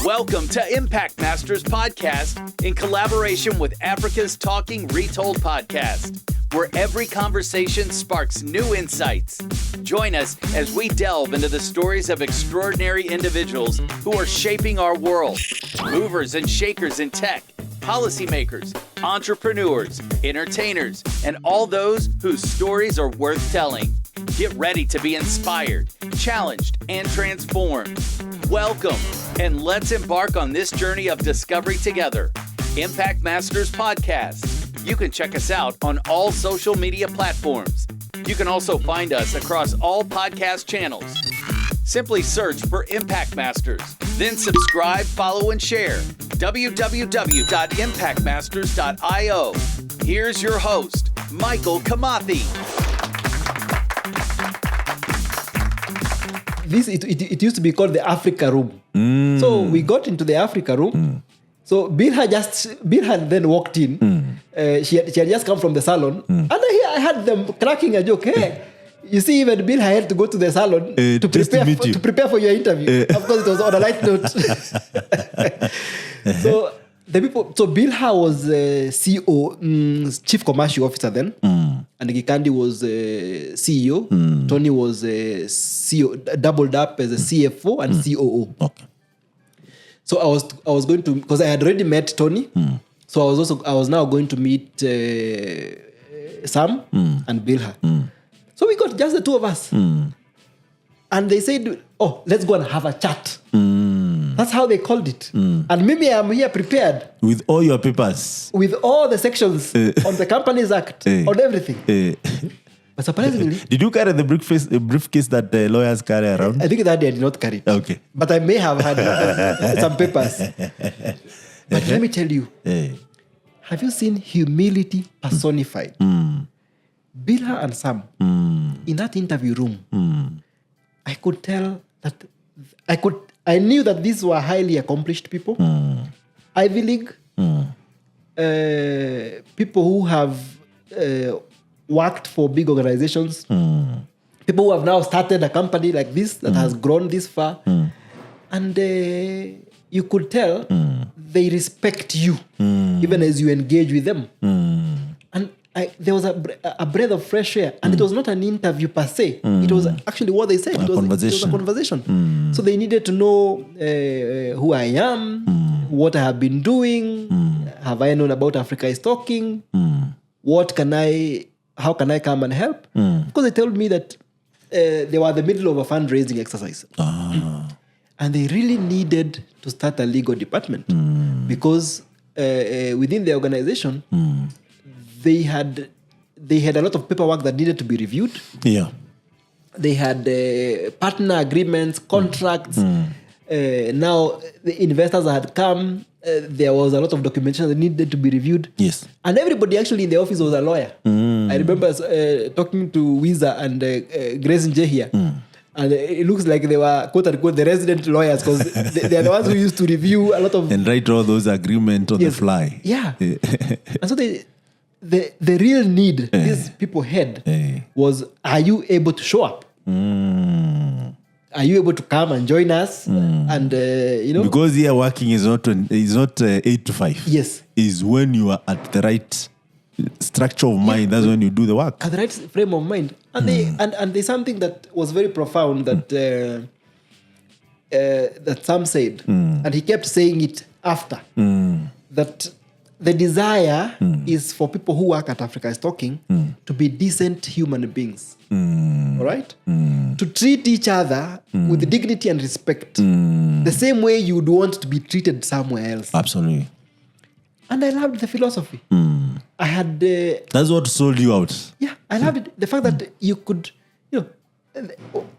Welcome to Impact Masters Podcast in collaboration with Africa's Talking Retold Podcast, where every conversation sparks new insights. Join us as we delve into the stories of extraordinary individuals who are shaping our world, movers and shakers in tech, policymakers, entrepreneurs, entertainers, and all those whose stories are worth telling. Get ready to be inspired, challenged, and transformed. Welcome, and let's embark on this journey of discovery together. Impact Masters Podcast. You can check us out on all social media platforms. You can also find us across all podcast channels. Simply search for Impact Masters, then subscribe, follow, and share. www.impactmasters.io. Here's your host, Michael Kamathi. It used to be called the Africa Room. So we got into the Africa Room. So Bill had then walked in. She had just come from the salon. And I had them cracking a joke. Hey, you see, even Bill had to go to the salon to prepare for your interview. Of course, it was on a light note. So Bill was CEO, Chief Commercial Officer then. And Gikandi was CEO. Tony was CEO, doubled up as a CFO and COO. Okay. So I was going to, because I had already met Tony. So I was now going to meet Sam and Bilha. So we got just the two of us. And they said, oh, let's go and have a chat. That's how they called it. And maybe I'm here prepared. With all your papers. With all the sections on the Companies Act, on everything. But surprisingly... Did you carry the briefcase that the lawyers carry around? I think that day I did not carry it. Okay. But I may have had some papers. But let me tell you, have you seen humility personified? Bilha and Sam, in that interview room, I could tell that I knew that these were highly accomplished people. Ivy League, people who have worked for big organizations, people who have now started a company like this that has grown this far. And you could tell they respect you, even as you engage with them. And there was a breath of fresh air, and it was not an interview per se. It was actually what they said. It was a conversation. So they needed to know who I am, what I have been doing, have I known about Africa is Talking, how can I come and help? Because they told me that they were in the middle of a fundraising exercise. And they really needed to start a legal department because within the organization, they had a lot of paperwork that needed to be reviewed. Yeah, they had partner agreements, contracts. Now the investors had come. There was a lot of documentation that needed to be reviewed. Yes, and everybody actually in the office was a lawyer. I remember talking to Wiza and Grace Nje here. And it looks like they were, quote unquote, the resident lawyers because they are the ones who used to review a lot of... And write all those agreements on the fly. Yeah. And so the real need these people had was, are you able to show up? Are you able to come and join us? And, Because here working is not 8 to 5. Yes. Is when you are at the right structure of mind. That's when you do the work. At the right frame of mind. And and there's something that was very profound that Sam said, and he kept saying it after, that the desire is for people who work at Africa is Talking to be decent human beings. All right? To treat each other with dignity and respect. The same way you would want to be treated somewhere else. Absolutely. And I loved the philosophy. I had... That's what sold you out. Yeah, I loved it. The fact that you could,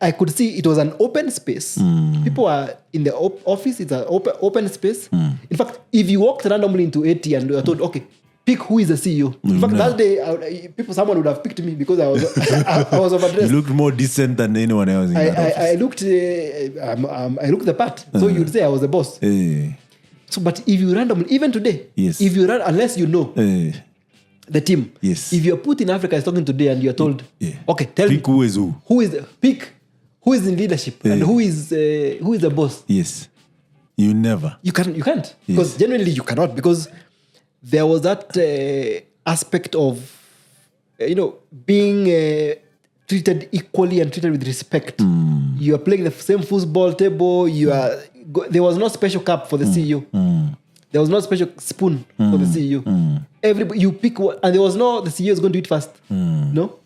I could see it was an open space. People are in the office, it's an open space. In fact, if you walked randomly into AT and you were told, okay, pick who is the CEO. In fact, that day, someone would have picked me because I was overdressed. You looked more decent than anyone else in that office. I looked the part. So you'd say I was the boss. So, but if you randomly, even today, if you run, unless you know the team, if you're put in Africa is Talking today and you're told, okay, tell pick me who is who. Pick who is in leadership and who is the boss. Yes. You never. You can't. Because genuinely you cannot. Because there was that aspect of, being treated equally and treated with respect. You are playing the same football table. There was no special cup for the CEO. There was no special spoon for the CEO. Everybody, you pick one, and there was no, the CEO is going to eat first. No?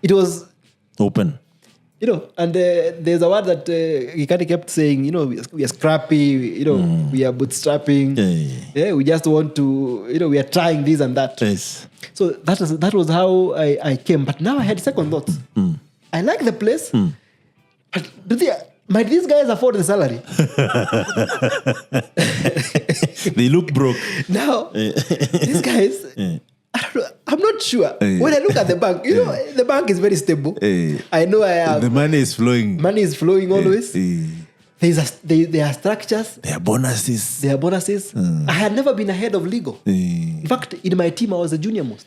It was open. And there's a word that Riccardi kept saying, we are scrappy, we are bootstrapping. We just want to, we are trying this and that. Yes. So that was how I came. But now I had second thoughts. I like the place. But might these guys afford the salary? They look broke. Now, these guys, I don't know, I'm not sure. When I look at the bank, the bank is very stable. I know I have. The money is flowing. Money is flowing always. There are structures. There are bonuses. I had never been ahead of legal. In fact, in my team, I was the junior most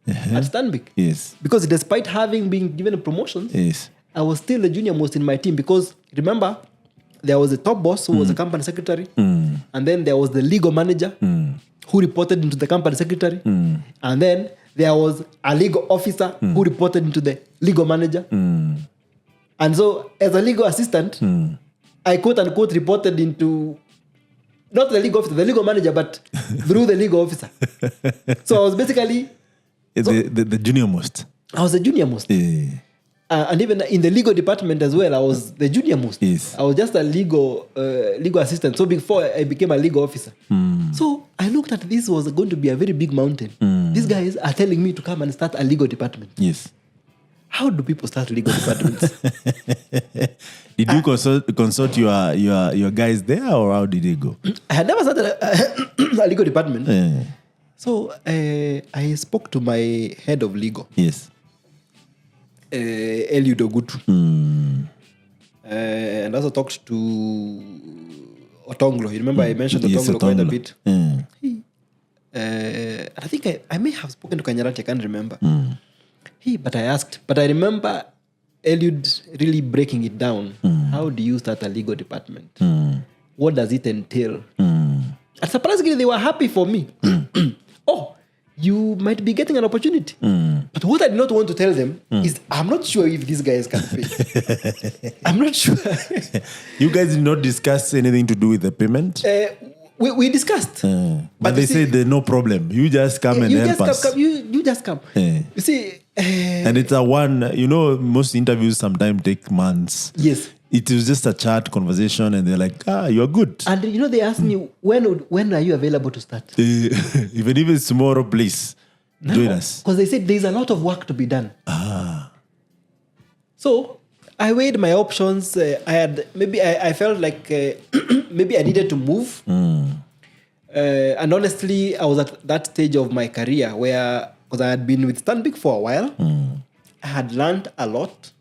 at Stanbic. Yes. Because despite having been given promotions, I was still the junior most in my team. Because remember, there was a top boss who was a company secretary. And then there was the legal manager who reported into the company secretary. And then there was a legal officer who reported into the legal manager. And so as a legal assistant, I quote unquote reported into not the legal officer, the legal manager, but through the legal officer. So I was basically the junior most. I was the junior most. And even in the legal department as well, I was the junior most. I was just a legal assistant. So before I became a legal officer. So I looked at this was going to be a very big mountain. These guys are telling me to come and start a legal department. Yes. How do people start legal departments? Did you consult your guys there, or how did they go? I had never started a legal department. So I spoke to my head of legal. Yes. Eliud Ogutu. And also talked to Otonglo. You remember I mentioned Otonglo quite a bit. I think I may have spoken to Kanyarati, I can't remember. But I remember Eliud really breaking it down. How do you start a legal department? What does it entail? And surprisingly, they were happy for me. Oh, you might be getting an opportunity. But what I did not want to tell them is I'm not sure if these guys can pay. I'm not sure. You guys did not discuss anything to do with the payment? We discussed. But they said there's no problem. You just come and help us. You just come. You see... and it's most interviews sometimes take months. Yes. It was just a chat conversation and they're like, you're good. And they asked me, when are you available to start? Even if it's tomorrow, please join us. Because they said there's a lot of work to be done. So I weighed my options. I felt like maybe I needed to move. And honestly, I was at that stage of my career where, because I had been with Stanbic for a while, I had learned a lot.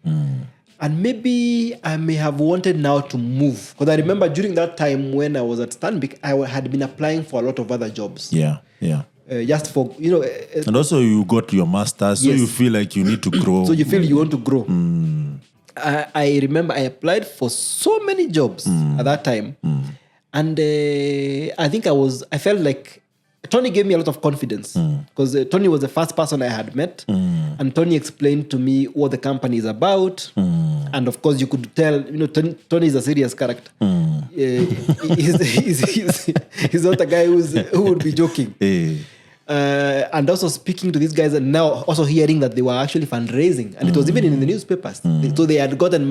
And maybe I may have wanted now to move. Because I remember during that time when I was at Stanbic, I had been applying for a lot of other jobs. Yeah. Just for, and also you got your master's, so you feel like you need to grow. So you feel you want to grow. I remember I applied for so many jobs at that time. And I think I felt like Tony gave me a lot of confidence because Tony was the first person I had met. And Tony explained to me what the company is about. And of course, you could tell, Tony is a serious character. He's not a guy who would be joking. And also speaking to these guys and now also hearing that they were actually fundraising. And it was even in the newspapers. So they had gotten,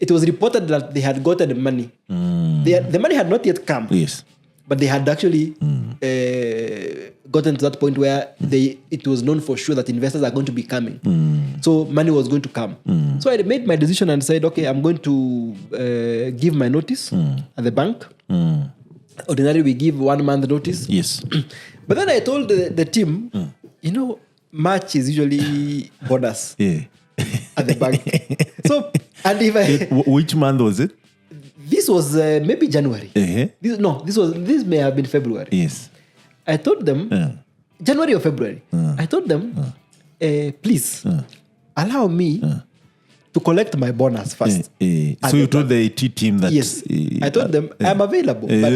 it was reported that they had gotten money. The money had not yet come. Yes. But they had actually gotten to that point where it was known for sure that investors are going to be coming. So money was going to come. So I made my decision and said, okay, I'm going to give my notice at the bank. Ordinarily, we give 1 month notice. Yes. But then I told the team, March is usually bonus at the bank. So, and if which month was it? This was maybe January. This may have been February. Yes. I told them, January or February, I told them, please allow me to collect my bonus first. So you told the AT team that... Yes. I told them, I'm available. But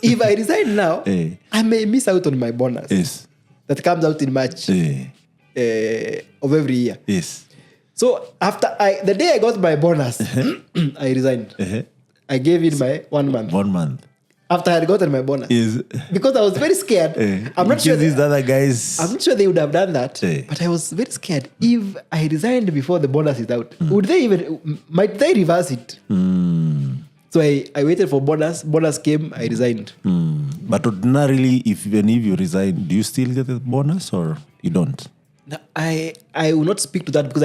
if I resign now, I may miss out on my bonus. Yes. That comes out in March of every year. Yes. So after the day I got my bonus, I resigned. I gave it my 1 month. 1 month. After I had gotten my bonus. Yes. Because I was very scared. I'm not sure these other guys... I'm not sure they would have done that. But I was very scared. If I resigned before the bonus is out, might they reverse it? So I waited for bonus. Bonus came, I resigned. But ordinarily, even if you resign, do you still get the bonus or you don't? No, I will not speak to that because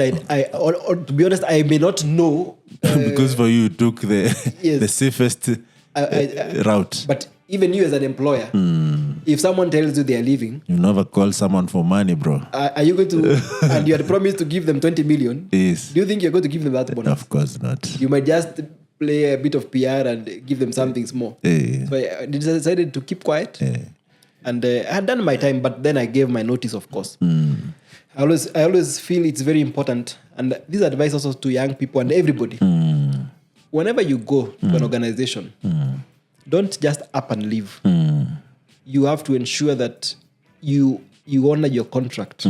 or to be honest, I may not know. Because for you took the safest route. But even you as an employer, if someone tells you they are leaving, you never call someone for money, bro. Are you going to, and you had promised to give them 20 million? Yes. Do you think you're going to give them that bonus? Of course not. You might just play a bit of PR and give them something small. So I decided to keep quiet. And I had done my time, but then I gave my notice, of course. I always feel it's very important, and this advice also to young people and everybody. Whenever you go to an organization, don't just up and leave. You have to ensure that you honor your contract.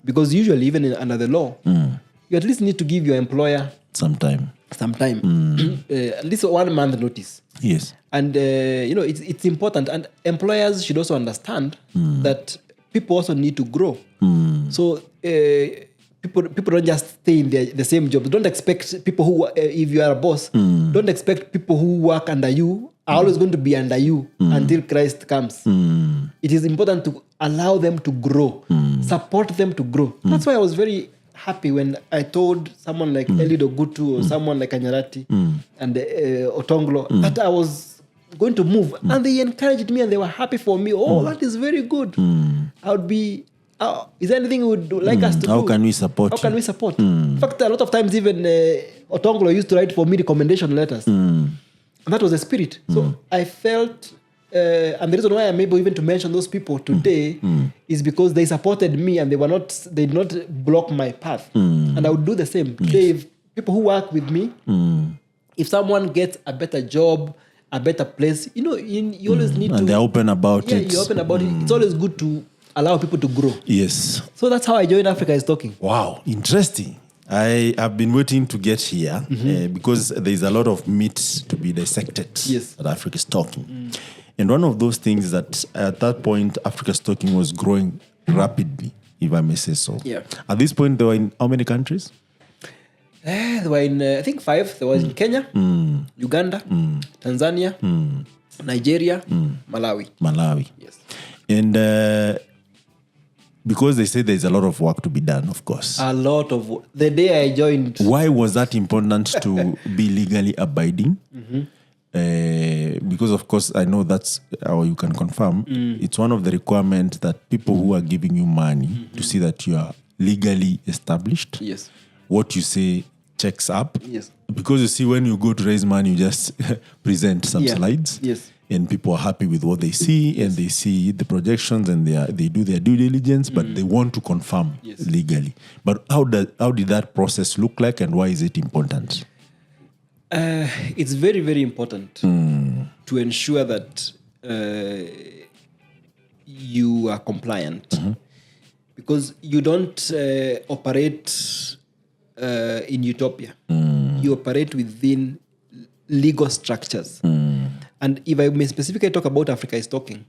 Because usually, even under the law, you at least need to give your employer some time. At least 1 month notice. Yes. And, it's important. And employers should also understand that people also need to grow. So people don't just stay in the same job. Don't expect people who, if you are a boss, don't expect people who work under you are always going to be under you until Christ comes. It is important to allow them to grow, support them to grow. That's why I was very happy when I told someone like Elido Gutu or someone like Anyarati and Otonglo that I was going to move. And they encouraged me and they were happy for me. Oh, that is very good. I would be... is there anything you would like us to do? How can we support? How can we support? In fact, a lot of times even Otonglo used to write for me recommendation letters. And that was the spirit. So I felt... and the reason why I'm able even to mention those people today is because they supported me and they did not block my path. And I would do the same. Today, if people who work with me, if someone gets a better job, a better place, you always need to... And they're open about it. Yeah, you're open about it. It's always good to allow people to grow. Yes. So that's how I joined Africa is Talking. Wow, interesting. I have been waiting to get here because there's a lot of meat to be dissected at Africa is Talking. And one of those things that at that point, Africa's Talking was growing rapidly, if I may say so. Yeah. At this point, they were in how many countries? They were in, I think 5. There was in Kenya, Uganda, Tanzania, Nigeria, Malawi. Yes. And because they say there's a lot of work to be done, of course. A lot of work. The day I joined... Why was that important to be legally abiding? Because of course I know that's how you can confirm it's one of the requirements that people who are giving you money to see that you are legally established. Yes. What you say checks up. Yes. Because you see when you go to raise money you just present some slides. Yes. And people are happy with what they see and they see the projections and they do their due diligence, but they want to confirm legally. But how did that process look like and why is it important? It's very, very important to ensure that you are compliant because you don't operate in utopia. You operate within legal structures. And if I may specifically talk about Africa is Talking,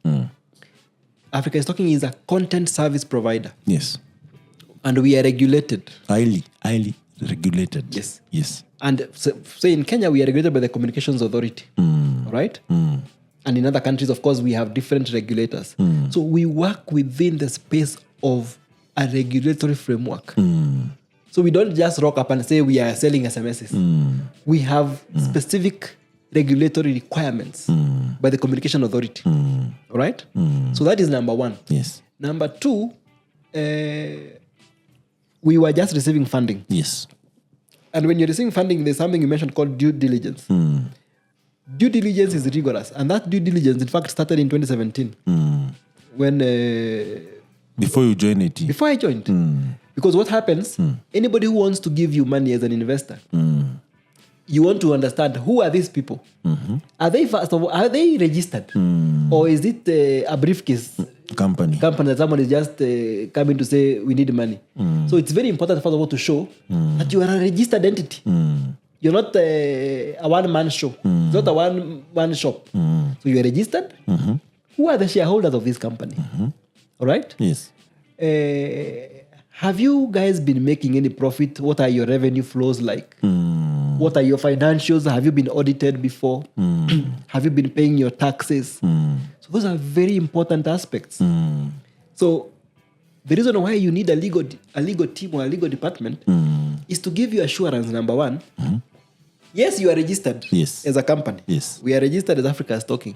Africa is Talking is a content service provider. Yes. And we are regulated. Highly regulated. Yes. And so in Kenya, we are regulated by the Communications Authority, right? And in other countries, of course, we have different regulators. So we work within the space of a regulatory framework. So we don't just rock up and say we are selling SMSs. We have specific regulatory requirements by the Communication Authority, right? So that is number one. Yes. Number two, we were just receiving funding. Yes. And when you're receiving funding, there's something you mentioned called due diligence. Due diligence is rigorous. And that due diligence, in fact, started in 2017. When... Before you joined it? Before I joined. Because what happens, anybody who wants to give you money as an investor, you want to understand who are these people. Are they, first of all, are they registered? Or is it a briefcase company that someone is just coming to say we need money? So it's very important, first of all, to show that you are a registered entity. You're not a one-man show. It's not a one-man shop. So you're registered. Who are the shareholders of this company? All right? Yes. Have you guys been making any profit? What are your revenue flows like? What are your financials? Have you been audited before? Have you been paying your taxes? So those are very important aspects. So the reason why you need a legal team or a legal department is to give you assurance, number one. Yes, you are registered as a company. Yes. We are registered as Africa is Talking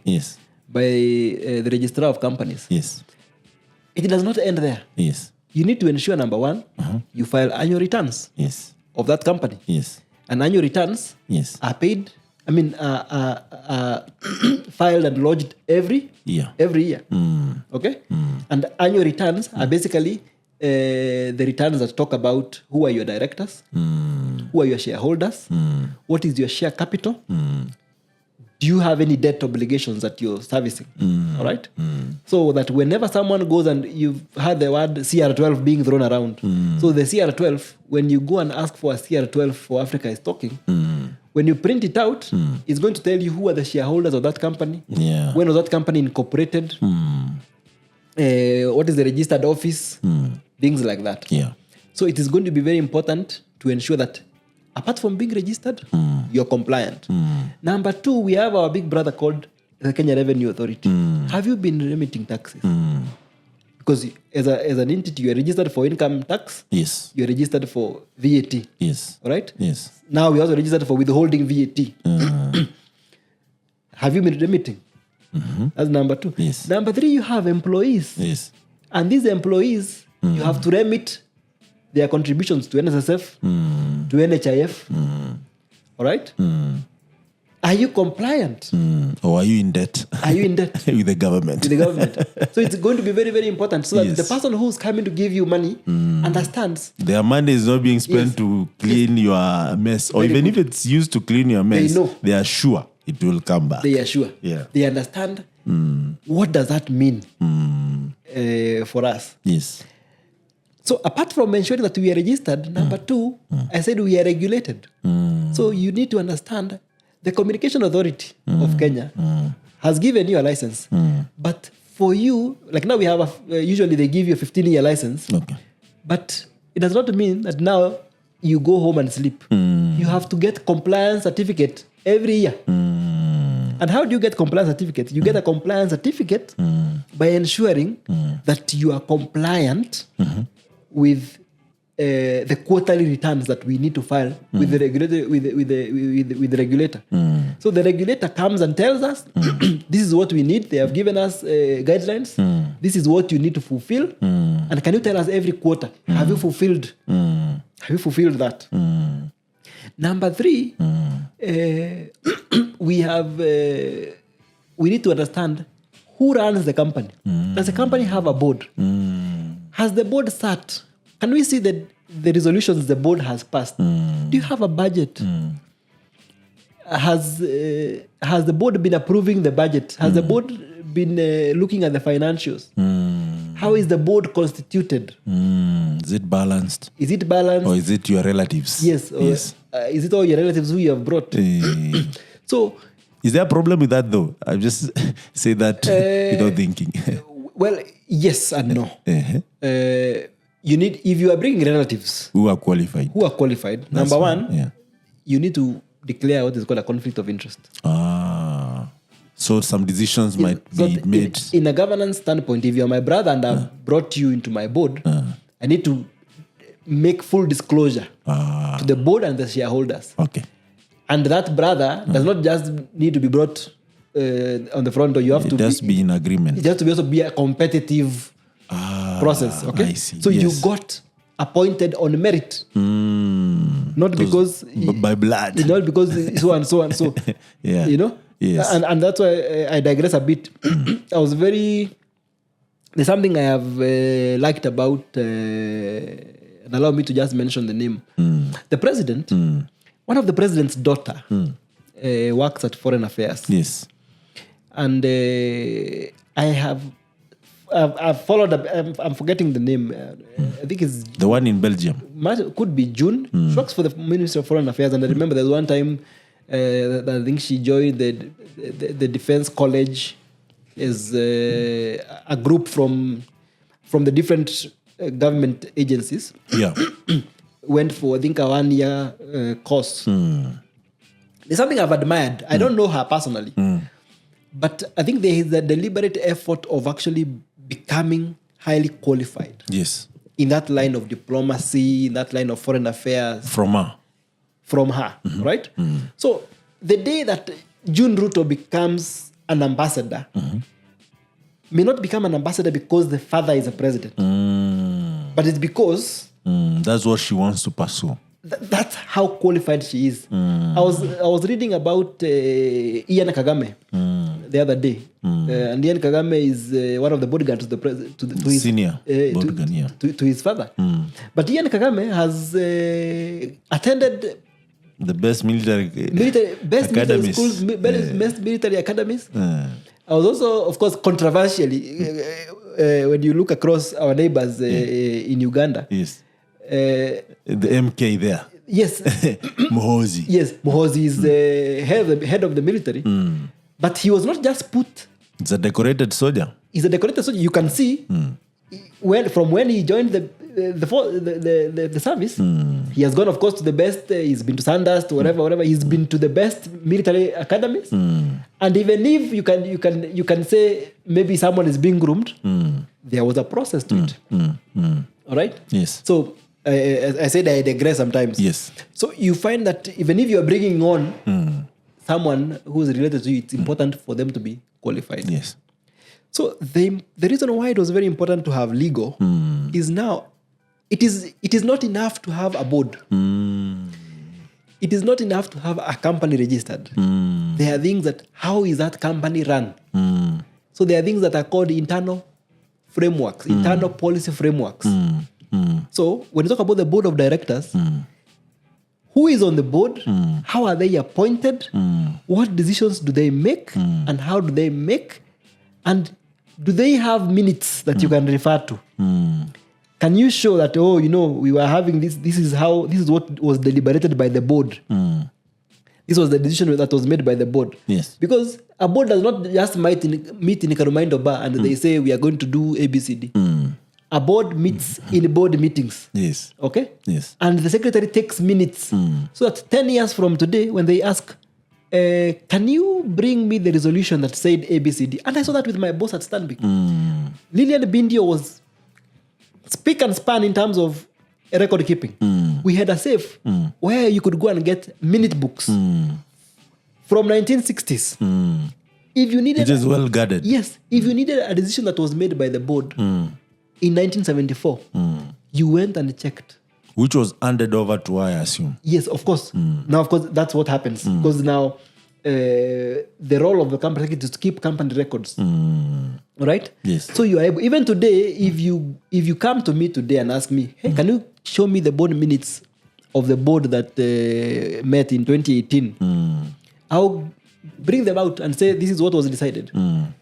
by the Registrar of Companies. Yes. It does not end there. Yes. You need to ensure, number one, you file annual returns of that company. Yes. And annual returns are paid, filed and lodged every year. Okay? And annual returns are basically the returns that talk about who are your directors, who are your shareholders, what is your share capital, do you have any debt obligations that you're servicing? All right? So that whenever someone goes, and you've heard the word CR12 being thrown around. So the CR12, when you go and ask for a CR12 for Africa is Talking, when you print it out, it's going to tell you who are the shareholders of that company, when was that company incorporated, what is the registered office, things like that. So it is going to be very important to ensure that apart from being registered, you're compliant. Number two, we have our big brother called the Kenya Revenue Authority. Have you been remitting taxes? Because as an entity, you are registered for income tax. Yes. You are registered for VAT. Yes. All right? Yes. Now we also registered for withholding VAT. Have you been remitting? That's number two. Yes. Number three, you have employees. Yes. And these employees, you have to remit their contributions to NSSF, to NHIF. All right? Are you compliant? Or are you in debt? Are you in debt? With the government. With the government. So it's going to be very, very important so that the person who's coming to give you money understands. Their money is not being spent to clean your mess. Or even if it's used to clean your mess, they are sure it will come back. They are sure. They understand what does that mean for us. Yes. So apart from ensuring that we are registered, number two, I said we are regulated. So you need to understand the Communication Authority of Kenya has given you a license. But for you, like now we have, usually they give you a 15-year license. Okay. But it does not mean that now you go home and sleep. You have to get compliance certificate every year. And how do you get compliance certificate? You get a compliance certificate by ensuring that you are compliant with the quarterly returns that we need to file with the regulator. With the regulator. So the regulator comes and tells us, this is what we need. They have given us guidelines. This is what you need to fulfill. And can you tell us every quarter, have you fulfilled? Have you fulfilled that? Number three, we need to understand who runs the company. Does the company have a board? Has the board sat? Can we see the resolutions the board has passed? Do you have a budget? Has the board been approving the budget? Has the board been looking at the financials? How is the board constituted? Is it balanced? Is it balanced? Or is it your relatives? Yes. Is it all your relatives who you have brought? So, is there a problem with that though? I just say that without thinking. Well, yes and no. You need, if you are bringing relatives who are qualified. Number one, you need to declare what is called a conflict of interest. So some decisions might be made. In a governance standpoint, if you're my brother and I've brought you into my board, I need to make full disclosure to the board and the shareholders. Okay. And that brother does not just need to be brought on the front door. You have to just be in agreement. It has to also be a competitive process. Okay. I see. So you got appointed on merit, not because by blood, not because so and so and so. You know. Yes. And that's why I digress a bit. There's something I have liked about and allow me to just mention the name. The president, one of the president's daughter, works at Foreign Affairs. Yes. And I've followed up. I'm forgetting the name. I think it's the one in Belgium. Could be June. She works for the Ministry of Foreign Affairs, and I remember there's one time that I think she joined the Defense College as a group from the different government agencies. Yeah. Went for, I think, a 1-year course. There's something I've admired. I don't know her personally. But I think there is a deliberate effort of actually becoming highly qualified. Yes. In that line of diplomacy, in that line of foreign affairs. From her. Right? So the day that June Ruto becomes an ambassador, may not become an ambassador because the father is a president. But it's because... that's what she wants to pursue. That's how qualified she is. I was reading about Ian Kagame the other day, and Ian Kagame is one of the bodyguards to his senior bodyguard, to his father. But Ian Kagame has attended the best military academies. Schools, best military academies. I was also, of course, controversially when you look across our neighbors in Uganda. Yes. The MK there. Yes. Muhoozi. Yes, Muhoozi is head of the military. But he was not just put... He's a decorated soldier. He's a decorated soldier. You can see from when he joined the service, he has gone, of course, to the best. He's been to Sandhurst, to whatever. He's been to the best military academies. And even if you can say maybe someone is being groomed, there was a process to it. All right? Yes. So... I said I digress sometimes. Yes. So you find that even if you are bringing on someone who is related to you, it's important for them to be qualified. Yes. So the reason why it was very important to have legal is now it is not enough to have a board. It is not enough to have a company registered. There are things that how is that company run? So there are things that are called internal frameworks, internal policy frameworks. So when you talk about the board of directors, who is on the board? How are they appointed? What decisions do they make? And how do they make? And do they have minutes that you can refer to? Can you show that, we were having this, this is what was deliberated by the board. This was the decision that was made by the board. Yes. Because a board does not just meet in Karumaindo Bar and they say we are going to do ABCD. A board meets in board meetings. Yes. Okay? Yes. And the secretary takes minutes. So that 10 years from today, when they ask, can you bring me the resolution that said ABCD? And I saw that with my boss at Stanbic. Lillian Bindio was spick and span in terms of record keeping. We had a safe where you could go and get minute books from 1960s. If you needed... It is well guarded. Yes. If you needed a decision that was made by the board... In 1974, you went and checked. Which was handed over to I assume. Yes, of course. Now, of course, that's what happens. Because now, the role of the company is to keep company records. Right? Yes. So you are able, even today, if you come to me today and ask me, hey, can you show me the board minutes of the board that met in 2018? I'll bring them out and say, this is what was decided.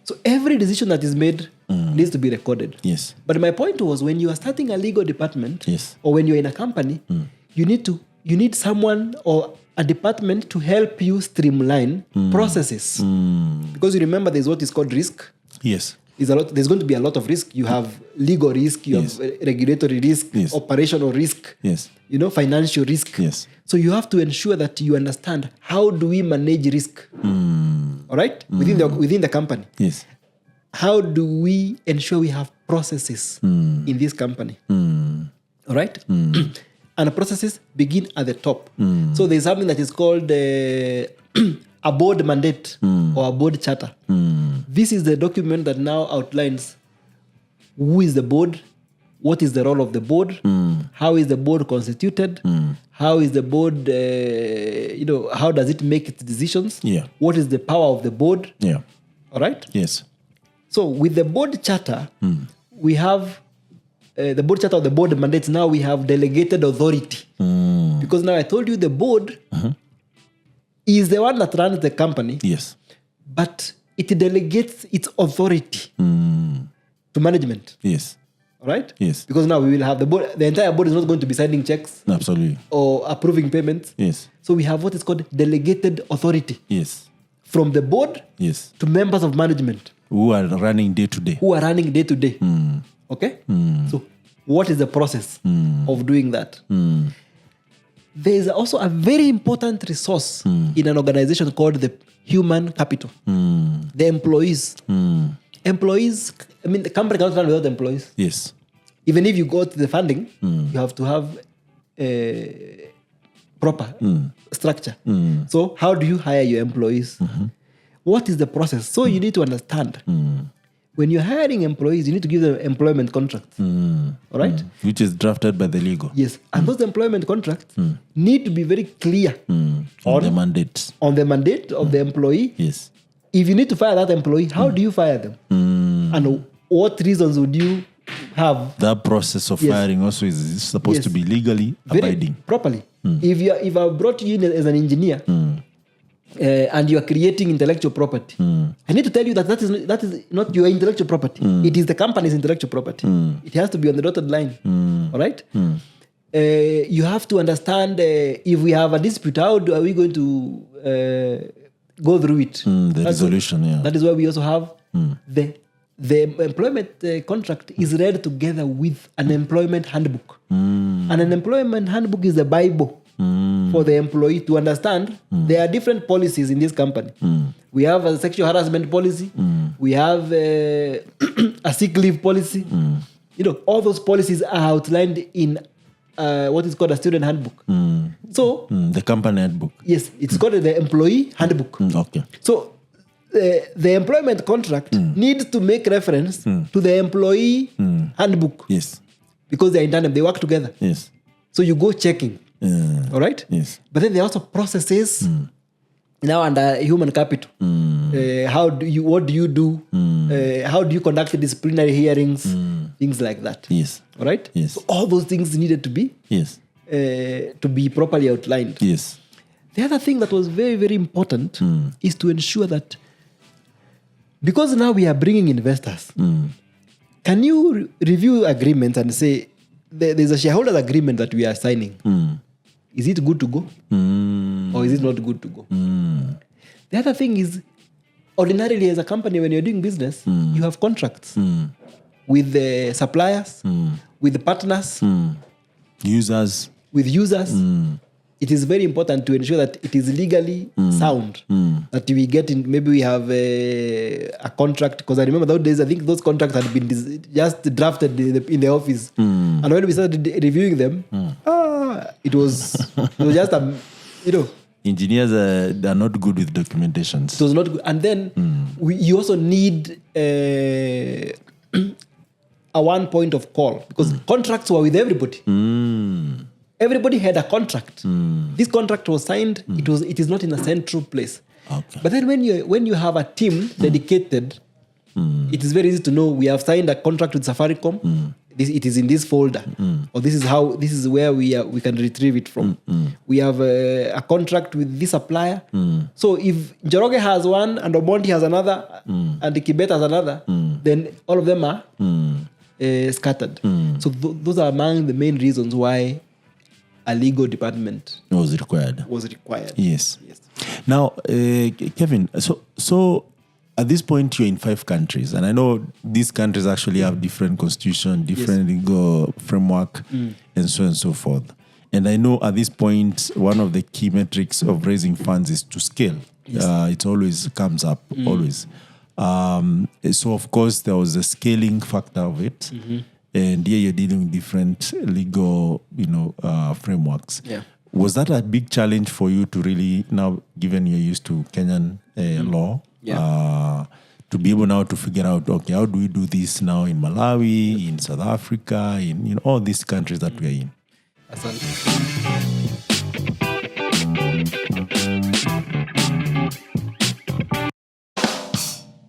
So every decision that is made needs to be recorded. Yes. But my point was, when you are starting a legal department, yes, or when you're in a company, you need someone or a department to help you streamline processes. Because you remember there's what is called risk. Yes. There's going to be a lot of risk. You have legal risk, you have regulatory risk, operational risk, financial risk. Yes. So you have to ensure that you understand how do we manage risk, all right, within the company. Yes. How do we ensure we have processes in this company, all right? And processes begin at the top. So there's something that is called a board mandate or a board charter. This is the document that now outlines who is the board, what is the role of the board, how is the board constituted, how is the board, how does it make its decisions, what is the power of the board, all right? Yes. So with the board charter, we have the board charter or the board mandates, now we have delegated authority. Because now I told you the board is the one that runs the company. Yes. But it delegates its authority to management. Yes. All right? Yes. Because now we will have the board, the entire board is not going to be signing checks. Absolutely. Or approving payments. Yes. So we have what is called delegated authority. Yes. From the board to members of management. Who are running day to day. Okay? So what is the process of doing that? There is also a very important resource in an organization called the human capital. The employees. Employees, I mean, the company cannot run without employees. Yes. Even if you go to the funding, you have to have a proper structure. So how do you hire your employees? What is the process? So you need to understand. When you're hiring employees, you need to give them employment contracts. All right? Which is drafted by the legal. Yes. And those employment contracts need to be very clear on the mandate. On the mandate of the employee. Yes. If you need to fire that employee, how do you fire them? And what reasons would you have? That process of firing also is supposed to be legally abiding. Properly. If I brought you in as an engineer, and you are creating intellectual property, I need to tell you that that is not your intellectual property. It is the company's intellectual property. It has to be on the dotted line. All right? You have to understand if we have a dispute, how are we going to go through it? The resolution, That is why we also have the employment contract is read together with an employment handbook. And an employment handbook is the Bible for the employee to understand. There are different policies in this company. We have a sexual harassment policy. We have a sick leave policy. You know, all those policies are outlined in what is called a student handbook. So the company handbook. Yes, it's called the employee handbook. Okay. So the employment contract needs to make reference to the employee handbook. Yes. Because they're in tandem, they work together. Yes. So you go checking. All right? Yes. But then there are also processes now under human capital. What do you do? How do you conduct disciplinary hearings? Things like that. Yes. All right? Yes. So all those things needed to be to be properly outlined. Yes. The other thing that was very, very important is to ensure that, because now we are bringing investors, can you review agreements and say, there's a shareholders agreement that we are signing. Is it good to go? Or is it not good to go? The other thing is, ordinarily as a company, when you're doing business, you have contracts with the suppliers, with the partners, with users. It is very important to ensure that it is legally sound. That we get in, maybe we have a contract, because I remember those days, I think those contracts had been just drafted in the office. And when we started reviewing them, it was just engineers are not good with documentations. It was not good. And then you also need a one point of call, because contracts were with everybody. Everybody had a contract. This contract was signed. It is not in a central place. Okay. But then when you have a team dedicated, it is very easy to know we have signed a contract with Safaricom. It is in this folder, or this is where we can retrieve it from. We have a contract with this supplier. So if Njoroge has one and Omondi has another and Kibet has another, then all of them are scattered. So those are among the main reasons why a legal department was required. Yes. Now, Kevin, so at this point you're in 5 countries, and I know these countries actually have different constitution, different legal framework, and so on and so forth. And I know at this point, one of the key metrics of raising funds is to scale. It always comes up, always. So of course there was a scaling factor of it. And here you're dealing with different legal, frameworks. Yeah. Was that a big challenge for you to really, now given you're used to Kenyan law, to be able now to figure out, okay, how do we do this now in Malawi, in South Africa, in all these countries that we're in? Asante.